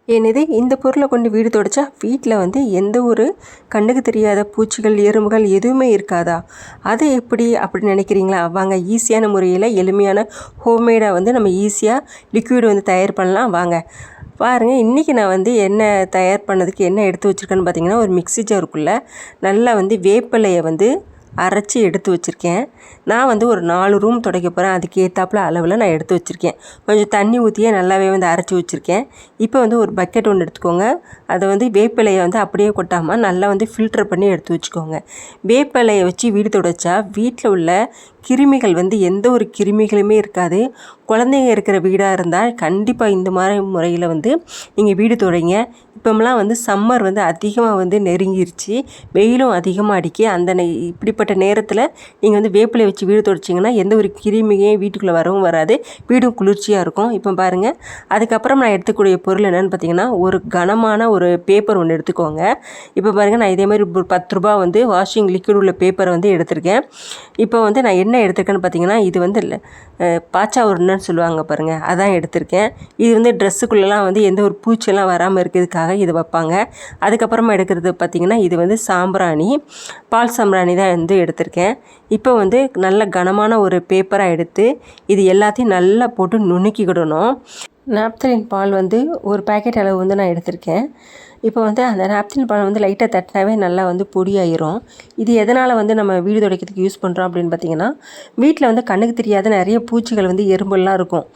என்னது இந்த பொருளை கொண்டு வீடு துடைச்சா வீட்டில் வந்து எந்த ஒரு கண்ணுக்கு தெரியாத பூச்சிகள் எறும்புகள் எதுவுமே இருக்காதா? அது எப்படி அப்படின்னு நினைக்கிறீங்களா? வாங்க ஈஸியான முறையில் எளிமையான ஹோம்மேடாக வந்து நம்ம ஈஸியாக லிக்விட் வந்து தயார் பண்ணலாம் வாங்க. பாருங்கள், இன்றைக்கி நான் வந்து என்ன தயார் பண்ணதுக்கு என்ன எடுத்து வச்சுருக்கேன்னு பார்த்தீங்கன்னா, ஒரு மிக்ஸி ஜாருக்குள்ளே நல்லா வந்து வேப்பிலையை வந்து அரைச்சி எடுத்து வச்சுருக்கேன். நான் வந்து ஒரு 4 ரூம் துடைக்க போகிறேன். அதுக்கு ஏற்றாப்புல அளவில் நான் எடுத்து வச்சுருக்கேன். கொஞ்சம் தண்ணி ஊற்றியே நல்லாவே வந்து அரைச்சி வச்சுருக்கேன். இப்போ வந்து ஒரு பக்கெட் ஒன்று எடுத்துக்கோங்க. அதை வந்து வேப்பிலையை வந்து அப்படியே கொட்டாமல் நல்லா வந்து ஃபில்டர் பண்ணி எடுத்து வச்சுக்கோங்க. வேப்பிலையை வச்சு வீடு துடைச்சா வீட்டில் உள்ள கிருமிகள் வந்து எந்த ஒரு கிருமிகளுமே இருக்காது. குழந்தைங்க இருக்கிற வீடாக இருந்தால் கண்டிப்பாக இந்த மாதிரி முறையில் வந்து நீங்கள் வீடு துடைங்க. இப்போமெல்லாம் வந்து சம்மர் வந்து அதிகமாக வந்து நெருங்கிருச்சு, வெயிலும் அதிகமாக அடிக்கி. அந்த இப்படிப்பட்ட நேரத்தில் நீங்கள் வந்து வேப்பிலை வச்சு வீடு துடைச்சிங்கன்னா எந்த ஒரு கிருமியும் வீட்டுக்குள்ளே வரவும் வராது, வீடும் குளிர்ச்சியாக இருக்கும். இப்போ பாருங்கள், அதுக்கப்புறம் நான் எடுத்துக்கூடிய பொருள் என்னென்னு பார்த்தீங்கன்னா, ஒரு கனமான ஒரு பேப்பர் ஒன்று எடுத்துக்கோங்க. இப்போ பாருங்கள், நான் இதே மாதிரி ஒரு 10 ரூபா வந்து வாஷிங் லிக்விட் உள்ள பேப்பரை வந்து எடுத்திருக்கேன். இப்போ வந்து நான் என்ன எடுத்திருக்கேன்னு பார்த்தீங்கன்னா, இது வந்து பாச்சா உருண்டைன்னு சொல்லுவாங்க பாருங்கள், அதான் எடுத்திருக்கேன். இது வந்து ட்ரெஸ்ஸுக்குள்ளெலாம் வந்து எந்த ஒரு பூச்செல்லாம் வராமல் இருக்கிறதுக்காக இதை வைப்பாங்க. அதுக்கப்புறமா எடுக்கிறது பார்த்திங்கன்னா, இது வந்து சாம்பிராணி, பால் சாம்பிராணி தான் வந்து எடுத்திருக்கேன். இப்போ வந்து நல்ல கனமான ஒரு பேப்பராக எடுத்து இது எல்லாத்தையும் நல்லா போட்டு நுணுக்கிக்கிடணும். நாப்தலின் பால் வந்து ஒரு பேக்கெட் அளவு வந்து நான் எடுத்திருக்கேன். இப்போ வந்து அந்த நாப்தின் பால் வந்து லைட்டாக தட்டினாவே நல்லா வந்து பொடியாயிரும். இது எதனால் வந்து நம்ம வீடு துடைக்கிறதுக்கு யூஸ் பண்ணுறோம் அப்படின்னு பார்த்திங்கன்னா, வீட்டில் வந்து கண்ணுக்கு தெரியாத நிறைய பூச்சிகள் வந்து எறும்புலாம் இருக்கும்.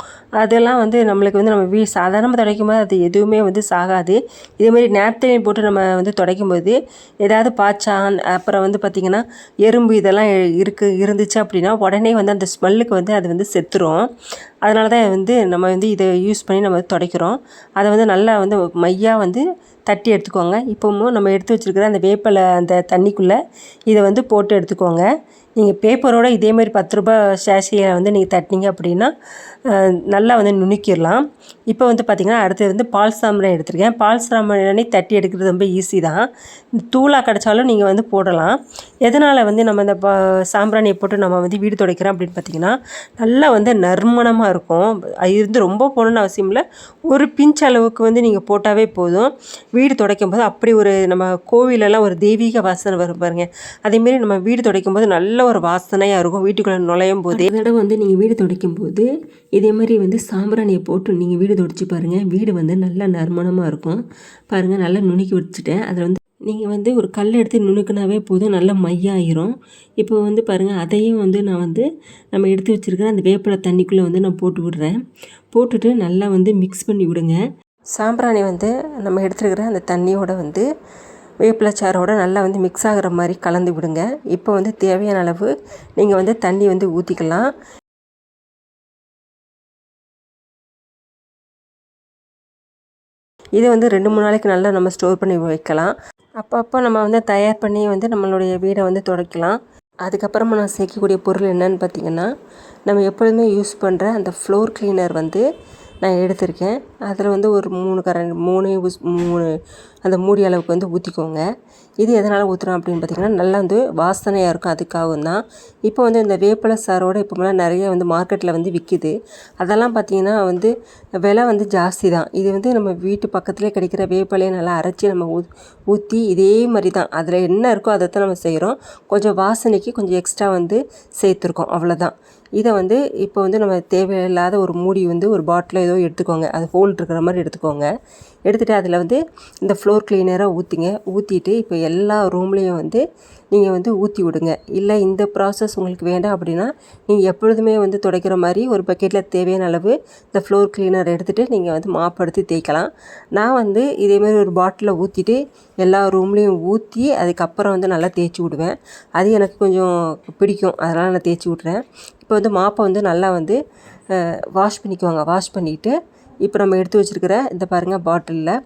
அதெல்லாம் வந்து நம்மளுக்கு வந்து நம்ம சாதாரணமாக துடைக்கும் போது அது எதுவுமே வந்து சாகாது. இதேமாதிரி நாப்தின் போட்டு நம்ம வந்து துடைக்கும் போது ஏதாவது பாய்ச்சான் அப்புறம் வந்து பார்த்திங்கன்னா எறும்பு இதெல்லாம் இருந்துச்சு அப்படின்னா உடனே வந்து அந்த ஸ்மெல்லுக்கு வந்து அது வந்து செத்துரும். அதனால தான் வந்து நம்ம வந்து இதை யூஸ் பண்ணி நம்ம துடைக்கிறோம். அதை வந்து நல்லா வந்து மையாக வந்து தட்டி எடுத்துக்கோங்க. இப்போவும் நம்ம எடுத்து வச்சுருக்கிற அந்த வேப்பிலை அந்த தண்ணிக்குள்ளே இதை வந்து போட்டு எடுத்துக்கோங்க. நீங்கள் பேப்பரோடு இதேமாதிரி 10 ரூபா சேஷையை வந்து நீங்கள் தட்டினீங்க அப்படின்னா நல்லா வந்து நுணுக்கிடலாம். இப்போ வந்து பார்த்திங்கன்னா, அடுத்து வந்து பால் சாம்பிராணி எடுத்துருக்கேன். பால் சாம்பிராணி தட்டி எடுக்கிறது ரொம்ப ஈஸி தான். தூளாக கிடச்சாலும் நீங்கள் வந்து போடலாம். எதனால் வந்து நம்ம இந்த சாம்பிராணியை போட்டு நம்ம வந்து வீடு துடைக்கிறோம் அப்படின்னு பார்த்திங்கன்னா, நல்லா வந்து நறுமணமாக இருக்கும். இது வந்து ரொம்ப போடணும்னு அவசியம் இல்லை, ஒரு பிஞ்ச் அளவுக்கு வந்து நீங்கள் போட்டாவே போதும். வீடு துடைக்கும் போது அப்படி ஒரு நம்ம கோவிலெல்லாம் ஒரு தெய்வீக வாசனை வரும் பாருங்கள், அதேமாரி நம்ம வீடு துடைக்கும் போது நல்ல ஒரு வாசனையாக இருக்கும். வீட்டுக்குள்ளே நுழையும் போது தடவை வந்து நீங்கள் வீடு துடைக்கும் போது இதே மாதிரி வந்து சாம்பிராணியை போட்டு நீங்கள் வீடு துடைச்சி பாருங்கள். வீடு வந்து நல்லா நறுமணமாக இருக்கும். பாருங்கள், நல்லா நுணுக்கி வச்சுட்டேன். அதில் வந்து நீங்கள் வந்து ஒரு கல் எடுத்து நுணுக்குனாவே போதும், நல்லா மையாயிரும். இப்போ வந்து பாருங்கள், அதையும் வந்து நான் வந்து நம்ம எடுத்து வச்சுருக்கிற அந்த வேப்பிலை தண்ணிக்குள்ளே வந்து நான் போட்டு விடுறேன். போட்டுட்டு நல்லா வந்து மிக்ஸ் பண்ணி விடுங்க. சாம்பிராணி வந்து நம்ம எடுத்துருக்கிற அந்த தண்ணியோட வந்து வேப்பிலை சாரோட நல்லா வந்து மிக்ஸ் ஆகிற மாதிரி கலந்து விடுங்க. இப்போ வந்து தேவையான அளவு நீங்கள் வந்து தண்ணி வந்து ஊற்றிக்கலாம். இதை வந்து 2-3 நாளைக்கு நல்லா நம்ம ஸ்டோர் பண்ணி வைக்கலாம். அப்பப்போ நம்ம வந்து தயார் பண்ணி வந்து நம்மளுடைய வீடை வந்து துடைக்கலாம். அதுக்கப்புறமா நான் சேர்க்கக்கூடிய பொருள் என்னன்னு பார்த்திங்கன்னா, நம்ம எப்பொழுதுமே யூஸ் பண்ணுற அந்த ஃப்ளோர் கிளீனர் வந்து நான் எடுத்திருக்கேன். அதில் வந்து ஒரு 3 அந்த மூடி அளவுக்கு வந்து ஊற்றிக்கோங்க. இது எதனால் ஊற்றுறோம் அப்படின்னு பார்த்திங்கன்னா, நல்லா வந்து வாசனையாக இருக்கும், அதுக்காகவும் தான். இப்போ வந்து இந்த வேப்பிலை சாரோடு இப்போலாம் நிறைய வந்து மார்க்கெட்டில் வந்து விற்கிது. அதெல்லாம் பார்த்திங்கன்னா வந்து விலை வந்து ஜாஸ்தி தான். இது வந்து நம்ம வீட்டு பக்கத்துலேயே கிடைக்கிற வேப்பிலையை நல்லா அரைச்சி நம்ம ஊற்றி இதே மாதிரி தான் அதில் என்ன இருக்கோ அதை தான் நம்ம செய்கிறோம். கொஞ்சம் வாசனைக்கு கொஞ்சம் எக்ஸ்ட்ரா வந்து சேர்த்துருக்கோம், அவ்வளோதான். இதை வந்து இப்போ வந்து நம்ம தேவையில்லாத ஒரு மூடி வந்து ஒரு பாட்டில் ஏதோ எடுத்துக்கோங்க, அது ஹோல் இருக்கிற மாதிரி எடுத்துக்கோங்க. எடுத்துகிட்டு அதில் வந்து இந்த ஃப்ளோர் கிளீனரை ஊற்றிட்டு இப்போ எல்லா ரூம்லேயும் வந்து நீங்கள் வந்து ஊற்றி விடுங்க. இல்லை இந்த ப்ராசஸ் உங்களுக்கு வேண்டாம் அப்படின்னா, நீங்கள் எப்பொழுதுமே வந்து துடைக்கிற மாதிரி ஒரு பக்கெட்டில் தேவையான அளவு இந்த ஃப்ளோர் கிளீனர் எடுத்துகிட்டு நீங்கள் வந்து மாப் எடுத்து தேய்க்கலாம். நான் வந்து இதேமாதிரி ஒரு பாட்டிலில் ஊற்றிட்டு எல்லா ரூம்லேயும் ஊற்றி அதுக்கப்புறம் வந்து நல்லா தேய்ச்சி விடுவேன். அது எனக்கு கொஞ்சம் பிடிக்கும், அதனால் நான் தேய்ச்சி விட்றேன். இப்போ வந்து மாப்பை வந்து நல்லா வந்து வாஷ் பண்ணிக்குவாங்க. வாஷ் பண்ணிவிட்டு இப்போ நம்ம எடுத்து வச்சுருக்கிற இந்த பாருங்கள் பாட்டிலில்,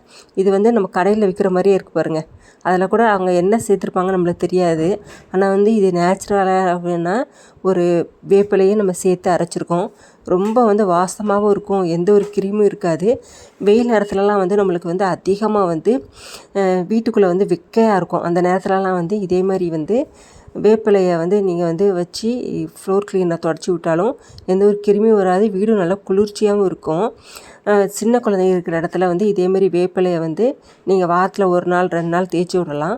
இது வந்து நம்ம கடையில் விற்கிற மாதிரியே இருக்குது பாருங்கள். அதில் கூட அவங்க என்ன சேர்த்துருப்பாங்க நம்மளுக்கு தெரியாது. ஆனால் வந்து இது நேச்சுரலாக அப்படின்னா ஒரு வேப்பிலையும் நம்ம சேர்த்து அரைச்சிருக்கோம். ரொம்ப வந்து வாசமாகவும் இருக்கும், எந்த ஒரு கிருமியும் இருக்காது. வெயில் நேரத்துலலாம் வந்து நம்மளுக்கு வந்து அதிகமாக வந்து வீட்டுக்குள்ளே வந்து வெக்கையாக இருக்கும். அந்த நேரத்துலலாம் வந்து இதே மாதிரி வந்து வேப்பிலையை வந்து நீங்கள் வந்து வச்சு ஃப்ளோர் கிளீனர் தொடச்சி விட்டாலும் எந்த ஒரு கிருமியும் வராது, வீடும் நல்லா குளிர்ச்சியாகவும் இருக்கும். சின்ன குழந்தைங்க இருக்கிற இடத்துல வந்து இதேமாரி வேப்பிலையை வந்து நீங்கள் வாரத்தில் 1 நாள் 2 நாள் தேய்ச்சி விடலாம்.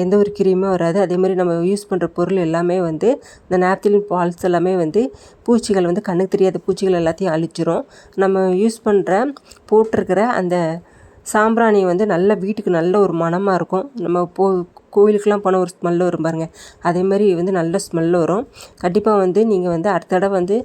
எந்த ஒரு கிருமியும் வராது. அதேமாதிரி நம்ம யூஸ் பண்ணுற பொருள் எல்லாமே வந்து இந்த நாப்திலின் பால்ஸ் எல்லாமே வந்து பூச்சிகள் வந்து கண்ணுக்கு தெரியாத பூச்சிகள் எல்லாத்தையும் அழிச்சிரும். நம்ம யூஸ் பண்ணுற போட்டிருக்கிற அந்த சாம்பிராணி வந்து நல்ல வீட்டுக்கு நல்ல ஒரு மணமாக இருக்கும். நம்ம கோவிலுக்கெலாம் போனால் ஒரு ஸ்மெல் வரும் பாருங்கள், அதேமாதிரி வந்து நல்ல ஸ்மெல் வரும். கண்டிப்பாக வந்து நீங்கள் வந்து அடுத்த தடவை வந்து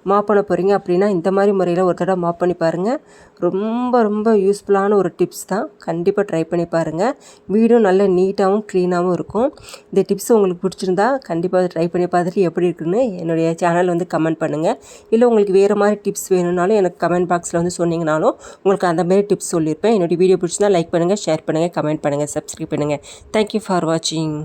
மாப் பண்ண போகிறீங்க அப்படின்னா இந்த மாதிரி முறையில் ஒரு தடவை மாப் பண்ணி பாருங்கள். ரொம்ப ரொம்ப யூஸ்ஃபுல்லான ஒரு டிப்ஸ் தான். கண்டிப்பாக ட்ரை பண்ணி பாருங்கள். வீடும் நல்ல நீட்டாகவும் க்ளீனாகவும் இருக்கும். இந்த டிப்ஸ் உங்களுக்கு பிடிச்சிருந்தா கண்டிப்பாக அதை ட்ரை பண்ணி பார்த்துட்டு எப்படி இருக்குன்னு என்னுடைய சேனல் வந்து கமெண்ட் பண்ணுங்கள். இல்லை உங்களுக்கு வேறு மாதிரி டிப்ஸ் வேணும்னாலும் எனக்கு கமெண்ட் பாக்ஸில் வந்து சொன்னீங்கனாலும் உங்களுக்கு அந்தமாரி டிப்ஸ் சொல்லியிருப்பேன். என்னுடைய வீடியோ பிடிச்சிருந்தா லைக் பண்ணுங்கள், ஷேர் பண்ணுங்கள், கமெண்ட் பண்ணுங்கள், சப்ஸ்கிரைப் பண்ணுங்கள். தேங்க்யூ ஃபார் வாட்சிங்.